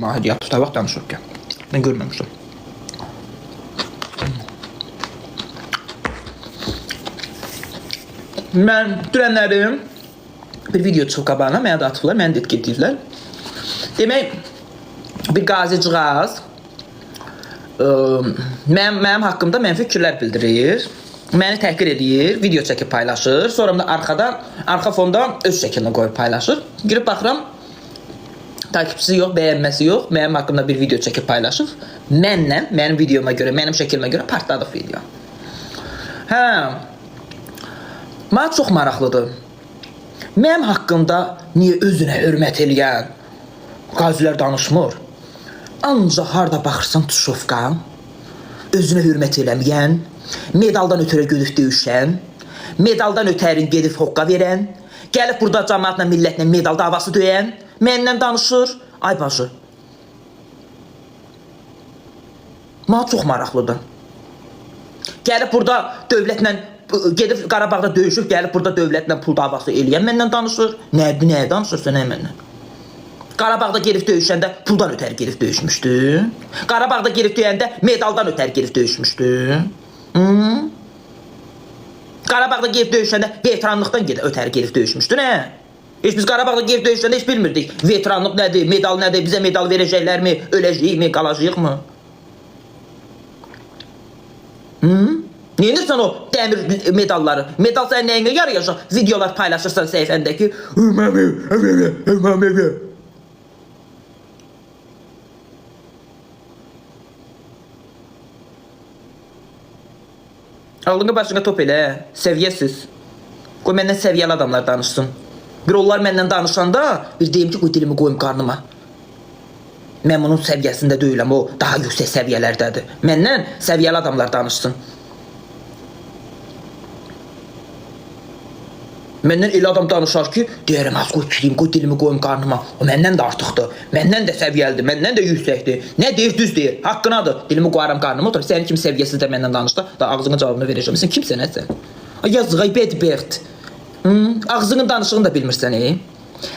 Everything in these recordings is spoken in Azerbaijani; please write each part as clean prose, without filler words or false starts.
Hadi yaptı tabak danışırken. Ben görmemişim. Ben dünənlərim bir video çıxıb qabağına, mənə də atıblar, mənə də etkilədirlər. Demək, bir qazicığaz mənim haqqımda mənfi fikirlər bildirir, məni təhqir edir, video çəkib paylaşır, sonra da arxa fonda öz şəklini qoyub paylaşır. Girib baxıram, takipçisi yox, bəyənməsi yox, mənim haqqımda bir video çəkib paylaşır. Mənlə, mənim videoma görə, mənim şəklimə görə partladıq video. Hə, mənə çox maraqlıdır. Mənim haqqımda niyə özünə hörmət eləyən qazilər danışmır? Ancaq harada baxırsan tuşovqa, özünə hörmət eləməyən, medaldan ötürə gedib döyüşən, medaldan ötərin gedib hoqqa verən, gəlib burada cəmaatla, millətlə medal davası döyən, məndən danışır. Ay bacı, mənə çox maraqlıdır. Gəlib burada dövlətlə, gedib Qarabağda döyüşüb, gəlib burada dövlətlə pul davası eləyən məndən danışır. Nəyə danışırsa, nə məndən? Qarabağda gedib döyüşəndə puldan ötəri gedib döyüşmüşdü. Qarabağda gedib döyəndə medaldan ötəri gedib döyüşmüşdü. Qarabağda gedib döyüşəndə veteranlıqdan ötəri gedib döyüşmüşdü, nə? Heç biz Qarabağda gedib döyüşəndə heç bilmirdik. Veteranlıq nədir, medal nədir, bizə medal verəcəklərmi, öləcəyikmi, qalacaqmı? Neyinirsən o dəmir medalları? Medal sən nəyinə yarayacaq? Videolar paylaşırsan səhifəndəki. Ağlını başına top elə, səviyyəsiz. Qoy məndən səviyyəli adamlar danışsın. Bir onlar məndən danışanda bir deyim ki, qoy dilimi qoyum qarnıma. Mən bunun səviyyəsində deyiləm, o daha yüksək səviyyələrdədir. Məndən səviyyəli adamlar danışsın. Məndən elə adam danışar ki, deyərəm, az qoy kireyim, qoy dilimi qoyum qarnıma. O məndən də artıqdır, məndən də səviyyəlidir, məndən də yüksəkdir. Nə deyir, düz deyir, haqqınadır. Dilimi qoyaram qarnıma, otur. Sənin kimi səviyyəsiz də məndən danışda, da ağzının cavabını verəcəm. Sən kimsən, sən? Yazıq, ay bədbəxt. Ağzının danışığını da bilmirsən,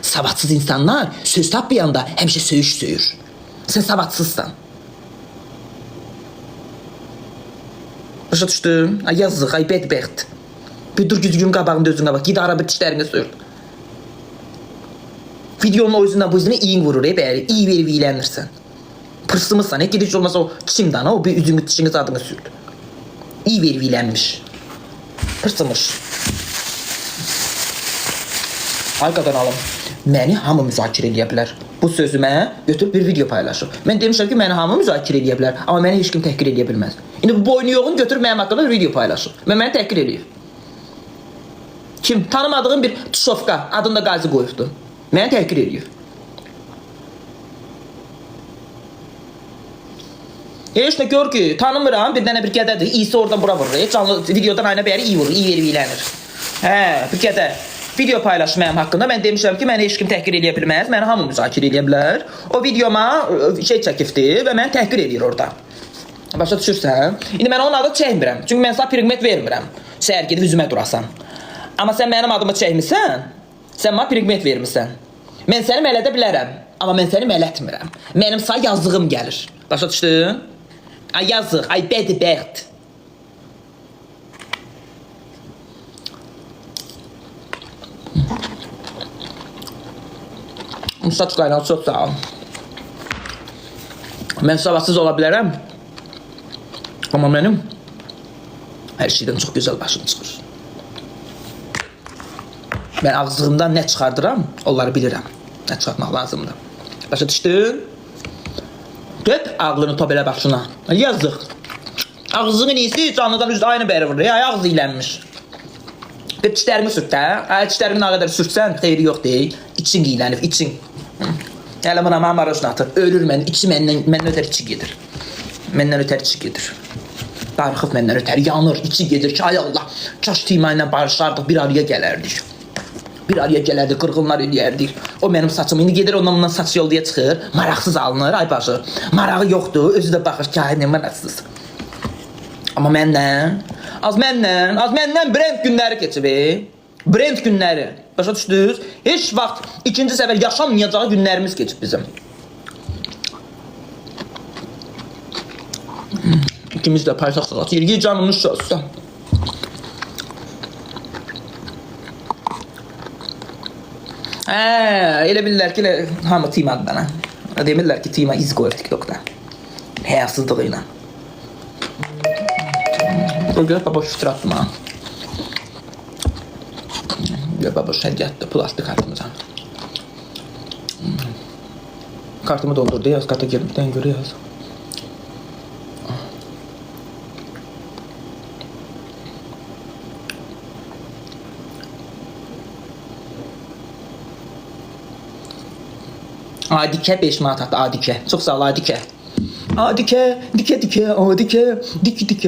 Savadsız insanlar söz tapmayanda həmişə söyüş söyür. Sən savadsızsan. Başa düşdün? Ay yazıq, ay bədbəxt. Bir dur güzgün qabağında özünə bax, gid ara bir dişlərini sür. Videonun o yüzündən bu yüzünə iyin vurur, bəli, iyi verib iyilənirsən. Pırsımızsan, gid heç olmasa o dişimdən, o bir üzünü dişiniz adını sürdü. İyi verib iyilənmiş. Pırsımış. Ay qadanalım, məni hamı müzakirə eləyə bilər. Bu sözümə götürüb bir video paylaşıb. Mən demişəm ki, məni hamı müzakirə eləyə bilər, amma məni heç kim təhqir eləyə bilməz. İndi bu boynu yoğun götürüb mənim haqqında bir video paylaşıb. Mən məni təhqir eləyib. Kim? Tanımadığım bir tuşovqa adında qazi qoyubdu. Məni təhqir eləyib. Heç nə gör ki, tanımıram, bir dənə bir qədədir. İyisi oradan bura vurur. Canlı videodan ayına bəyəri iyi vurur, iyi verib iyilənir. Hə, bir qədər. Video paylaşıb mənim haqqında. Mən demişəm ki, məni heç kim təhqir eləyə bilməz. Məni hamı müzakirə eləyə bilər. O videoma şey çəkibdi və məni təhqir eləyir orada. Başa düşürsən? İndi mən onun adını çəkmirəm. Çünki mən sənə priqmet vermirəm. Səhər gedib üzümə durasan. Amma sən mənim adımı çəkmirsən, sən mənə priqmet vermirsən. Mən səni mələdə bilərəm, amma mən səni mələtmirəm. Mənim sağ yazığım gəlir. Başa düşdün? Ay yazıq, ay bədbəxt. Saç qaynağı çox sağ ol. Mən savadsız ola bilərəm. Amma mənim hər şeydən çox gözəl başım çıxır. Mən ağzığımdan nə çıxardıram, onları bilirəm. Nə çıxartmaq lazımdır. Başa düşdün? Get ağlını top elə başına. Yazıq. Ağzını iyisi canlıdan üzdə aynı bəri vurur. Ay ağzı ilənmiş. Get dişlərimi sürt də. Dişlərimi nə qədər sürtsən, xeyri yox deyil. İçin iyilənib, için. Hələ buna mənim arasını atır. Ölür mən, içi məndən ötər içi gedir. Məndən ötər içi gedir. Darıxıb məndən ötər, yanır, içi gedir ki, ay Allah, kaş Tima ilə barışardıq, bir araya gələrdik. Bir araya gələrdik, qırğınlar eləyərdik. O mənim saçım, indi gedir ondan saç yolduya çıxır, maraqsız alınır, ay başı. Marağı yoxdur, özü də baxır ki, ay nə maraqsız. Amma məndən, az məndən brend günləri keçib, Brend günləri. Başa düşdünüz? Heç vaxt ikinci səfər yaşanmayacağı günlərimiz keçib bizim. İkimiz de paytak salatı yiyir. Canımız şolsun. Elə bilirlər ki, hamı Timadır bana. Demirlər ki, Tima iz qoyur TikTok'da. Həyasızlığıyla. O görə baboş fitir attım ha. Baboş hədiyyətdir, plastik kartımıza. Kartımı doldurdu, yaz, karta girməkdən görə yaz. Adikə 5 manat atdı, Adikə. Çox sağ ol, Adikə. Adikə, dikə, Adikə,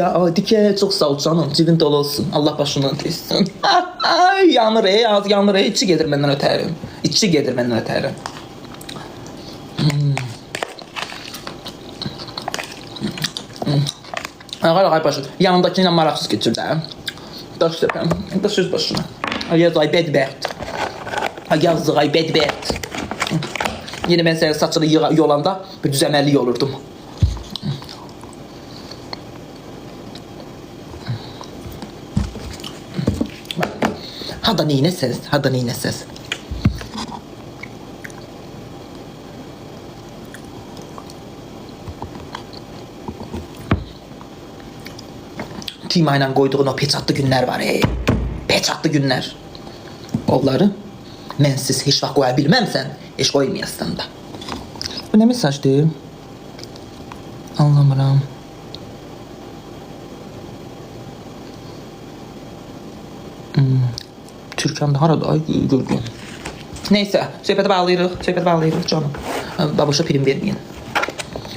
Adikə. Çox sağ ol canım, cibin dolu olsun. Allah başından etsin. Ay, yanır az yanır İçi gedir məndən ötəri. İçi gedir məndən ötəri. Ağay başı, yanındakı ilə maraqsız keçir də. Daş səpəm, da söz başına. Yaz ay bədbəxt. Yazıq ay bədbəxt. Yine ben senin saçını yolanda bir düzenli olurdum. Hada neynəsiz, hada neynəsiz. Tima ilə qoyduğun o peçatlı günlər var. Peçatlı günlər. Onları mənsiz heç vaxt qoya bilməmsən, heç qoymayasın da. Bu nə mesajdır? Anlamıram. Türkan da harada? Ay, gördüm. Neyse, söhbəti bağlayırıq canım. Babuşa prim verməyin.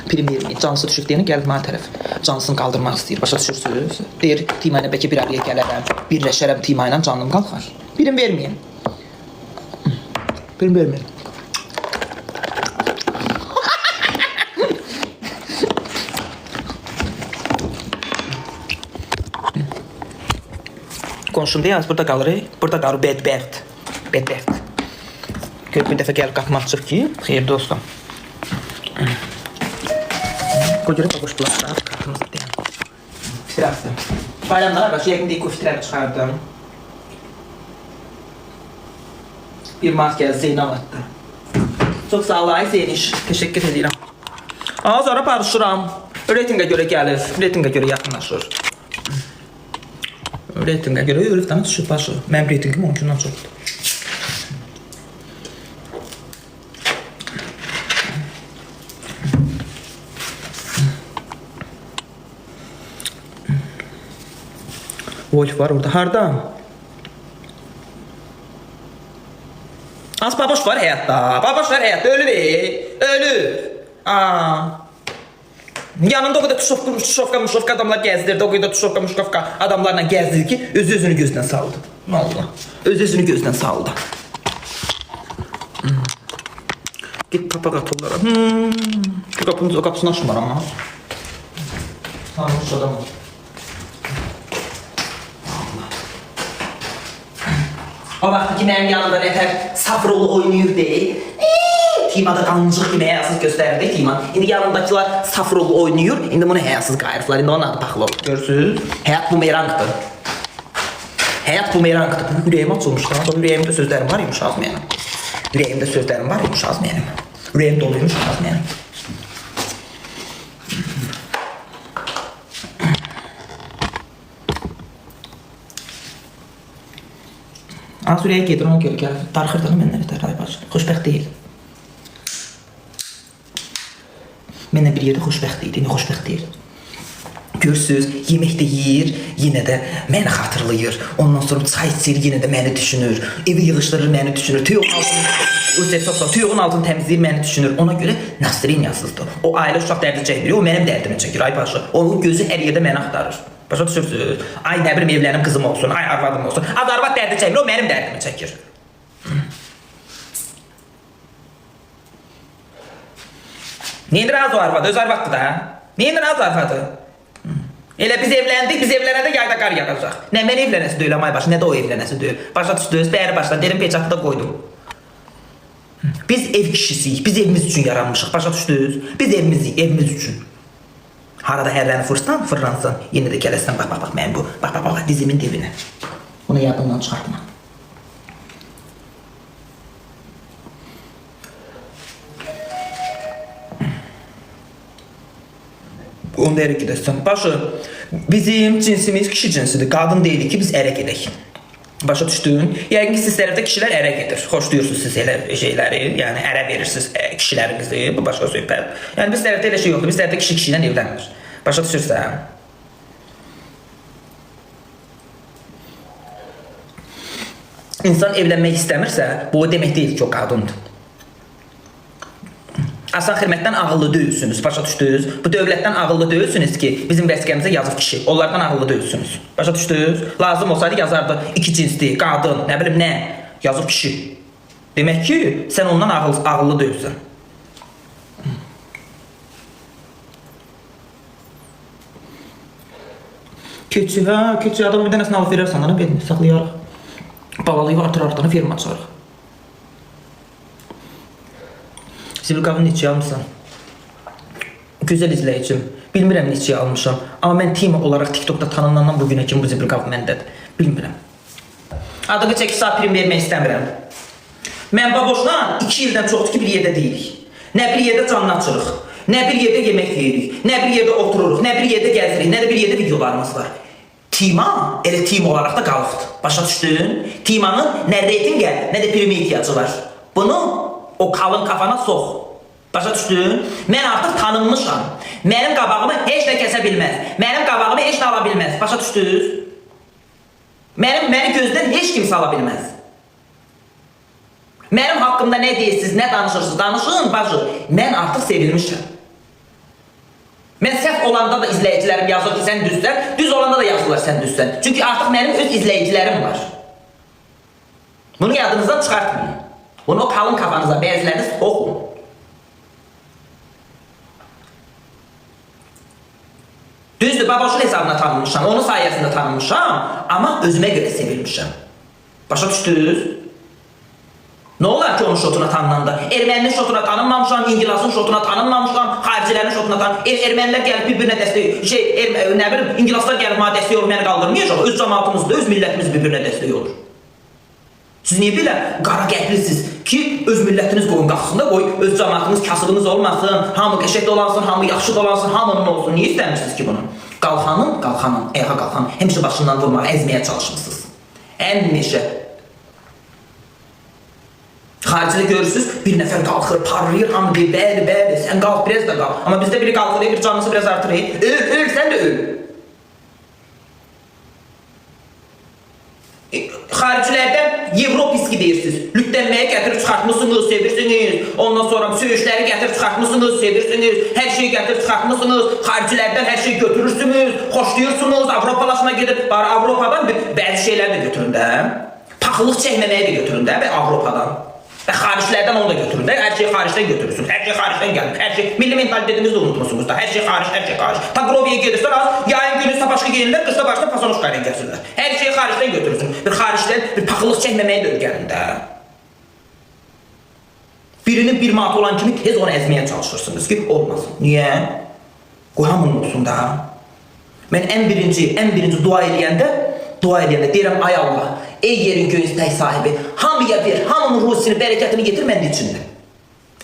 Prim verməyin. Cansı düşük deyəni gəlib mənə tərəf. Cansını qaldırmaq istəyir. Başa düşürsünüz? Deyir, Tima ilə bəlkə bir araya gələrəm, birləşərəm Tima ilə canım qalxar. Prim verməyin. Prim verməyin. Qonşum deyəniz, burada qalır, burada qalır bədbəxt. Bədbəxt. Gör, bir dəfə gəlib qapımı açıq ki, xeyir dostum. Qoy görək, baboş bulaşlar, qapımızı deyəm. Fitirəfdir. Bayramlara qarşı yəqin deyik, o fitirəmi çıxardım. Bir manat gəldi, Zeynal atdı. Çox sağ ol, ay Zeyniş. Teşekkür edirəm. Azara barışıram. Reytingə görə gəlir, reytingə görə yaxınlaşır. Reytingə görə örüfdən düşüb başı. Mənim reytingim 12-dən çoxdur. Wolf var orada. Harda? Az baboş var həyatda. Baboş var həyatda. Ölüb. Ölüb. Yanında o kadar tuşovka adamlar gezdirdi. O kadar tuşovka adamlarla gezdirdi ki özünü gözden saldı. Allah. Özünü gözden saldı. Git kapak at onlara. O kapısını açmır ama. Sarmış adamı. O vaxtı ki mənim yanımda nəfər Safroğlu oynayır deyil. Timada qancıq kimi həyasız göstərirdi Tima. İndi yanımdakiler Safroğlu oynayır. İndi bunu həyasız qayırıflar. İndi onun adı paxıl olur. Görürsünüz? Həyat bumerangdır. Həyat bumerangdır. Bu ürəyim açılmış da. Ürəyimdə sözlərim var yumuşaq mənim. Ürəyimdə sözlərim var yumuşaq mənim. Ürəyim dolu yumuşaq mənim. Az ürəyə gedir, ona görə gəlir. Darxırdığını mənlə bitər, ay başı. Xoşbəxt deyil. Mənlə bir yerdə xoşbəxt deyil, indi xoşbəxt deyil. Görsüz, yemək də yiyir, yenə də məni xatırlayır. Ondan sonra çay içir, yenə də məni düşünür. Evi yığışdırır, məni düşünür. Tüyuğun altını təmizləyir, məni düşünür. Ona görə Nasriniyasızdır. O ailə uşaq dərdi çəkir, o mənim dərdimi çəkir, ay başı. Onun gözü hər yerdə məni axtarır. Başa düşürsünüz? Ay nə bilim evlənim qızım olsun, ay arvadım olsun. Az arvad dərdi çəkir, o mənim dərdimi çəkir. Neyin razı o arvadı? Öz arvadı da. Neyin razı arvadı? Elə biz evləndik, biz evlənəndə yayda qar yağacaq. Nə mən evlənəsi deyil, ay başı, nə də o evlənəsi deyil. Başa düşdünüz, bəri başdan, derim peçatı da qoydum. Biz ev kişisiyik, biz evimiz üçün yaranmışıq, başa düşdünüz? Biz evimiz üçün. Harada hərləni fırlansan, yenə də gələsən, bax, mən bu, bax, dizimin dibinə. Bunu yadımdan çıxartma. Onda ərə gedəsən. Başı, bizim cinsimiz kişi cinsidir. Qadın deyilik ki, biz ərə gedək. Başa düşdün? Yəqin ki, siz tərəfdə kişilər ərə gedir. Xoşlayırsınız siz elə şeyləri. Yəni, ərə verirsiniz kişilərinizi. Bu başqa söhbət. Yəni, biz tərəfdə elə şey yoxdur. Biz tərəfdə kişi ilə evlənmir. Başa düşürsən? İnsan evlənmək istəmirsə, bu demək deyil ki, o qadındır. Asan xidmətdən ağıllı deyilsiniz, başa düşdünüz? Bu dövlətdən ağıllı deyilsiniz ki, bizim vəsiqəmizə yazıb kişi. Onlardan ağıllı deyilsiniz. Başa düşdünüz? Lazım olsaydı yazardı iki cinsli, qadın, nə bilim nə, yazıb kişi. Demək ki, sən ondan ağıllı deyilsən. Keçi, keçi adamı bir dənəsini alıb verərsən, ana belini saxlayarıq. Balalayıb artır-artırını firma açarıq. Zibilqabını neçəyə almışsan? Gözəl izləyicim, bilmirəm neçəyə almışam. Amma mən Tima olaraq TikTokda tanınandan bugünə kimi bu zibilqab məndədir. Bilmirəm. Adıqı çəki saat prim vermək istəmirəm. Mən baboşla 2 ildən çoxdur ki, bir yerdə deyilik. Nə bir yerdə canını açırıq, nə bir yerdə yemək yeyirik, nə bir yerdə otururuq, nə bir yerdə gəzirik, nə də bir yerdə videolarımız var. Tima elə Tima olaraq da qalıbdır. Başa düşdün? Timanın nə reytingə, nə də primə ihtiyacı var. Bunu o kalın kafana sox. Başa düşdün? Mən artıq tanınmışam. Mənim qabağımı heç nə kəsə bilməz. Mənim qabağımı heç nə ala bilməz. Başa düşdünüz? Məni gözdən heç kim sala bilməz. Mənim haqqımda nə deyirsiniz, nə danışırsınız? Danışın, bacı. Mən artıq sevilmişəm. Mən səhv olanda da izləyicilərim yazır ki, sən düzsən. Düz olanda da yazırlar sən düzsən. Çünki artıq mənim öz izləyicilərim var. Bunu yadınızdan çıxartmayın. Bunu o kalın kafanıza, bəziləriniz soxun. Düzdür, baboşun hesabına tanınmışam, onun sayəsində tanınmışam, amma özümə görə sevilmişəm. Başa düşdünüz? Nə olar ki, onun şotuna tanınanda? Erməninin şotuna tanınmamışam, İngilasın şotuna tanınmamışam, xaricilərin şotuna tanınmamışam. Ermənilər gəlib bir-birinə dəstək, nə bilim, İngilaslar gəlib mənə dəstək olur, məni qaldırmayacaq. Öz cəmaatımızda, öz millətimiz bir-birinə dəstək olur. Siz niyə belə qara qəlblisiniz ki, öz millətiniz qoyun qalxısında qoy, öz cəmaatınız kasıbınız olmasın, hamı qəşək dolansın, hamı yaxşı dolansın, hamının olsun. Niyə istəmirsiniz ki bunu? Qalxanın, ayağa qalxanın, həmişə başından vurmağa, əzməyə çalışmışsınız. Həmişə. Xaricide görürsünüz, bir nəfər qalxır, parlayır, hamı deyir, bəli, sən qalx, biraz da qalx. Amma bizdə biri qalxır, bir canlısı biraz artırır, öl, sən də öl. Xaricilərdən Yevropiski deyirsiniz. Lütlənməyə gətirib çıxartmışsınız, sevirsiniz. Ondan sonra söyüşləri gətirib çıxartmışsınız, sevirsiniz. Hər şeyi gətirib çıxartmışsınız. Xaricilərdən hər şeyi götürürsünüz, xoşlayırsınız. Avropalaşma gedir. Bari Avropadan bəzi şeylər də götürün də. Paxılıq çəkməməyə də götürün də Avropadan. Və xaricilərdən onu da götürün də. Hər şeyi xaricdən götürürsünüz. Hər şey xaricdən gəlir. Hər şey milli mentalitetinizi də unutmuşsunuz da. Hər şey xaric. Tagroviyə gedirsən az, yayın günü sapaşqa geyinirlər, qışda başda fasonoşka ilə gəzirlər. Hər şeyi xaricdən götürürsün. Bir xaricdən bir paxılıq çəkməməyə də öyrənin də. Birinin bir manat olan kimi tez onu əzməyə çalışırsınız ki, olmasın. Niyə? Qoy hamının olsun da. Mən ən birinci dua eləyəndə deyirəm, ay Allah, ey yerin göyün istək sahibi, hamıya ver, hamının ruhusunu, bərəkətini getir məndə içində.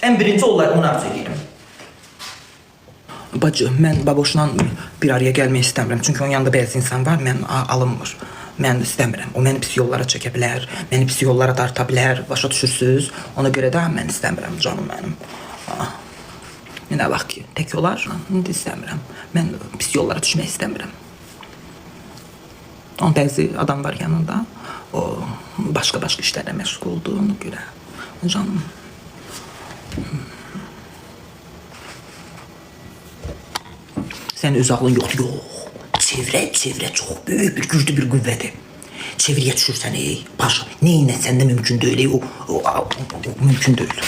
Ən birinci onu arzu edirəm. Bacı, mən baboşla bir araya gəlmək istəmirəm. Çünki onun yanında bəzi insan var, mən alınmır. Mən istəmirəm. O məni pis yollara çəkə bilər, məni pis yollara darta bilər, başa düşürsünüz. Ona görə də mən istəmirəm canım mənim. Nə vaxt ki, tək olar, indi istəmirəm. Mən pis yollara düşmək istəmirəm. Onun bəzi adam var yanında, o başqa işlərlə məşğuldur, ona görə. Canım. Sənin öz ağlın yoxdur, çevrə çox böyük bir güclü bir qüvvədir. Çevriyə düşürsən, paşa, nə ilə səndə mümkün deyil, o mümkün deyil.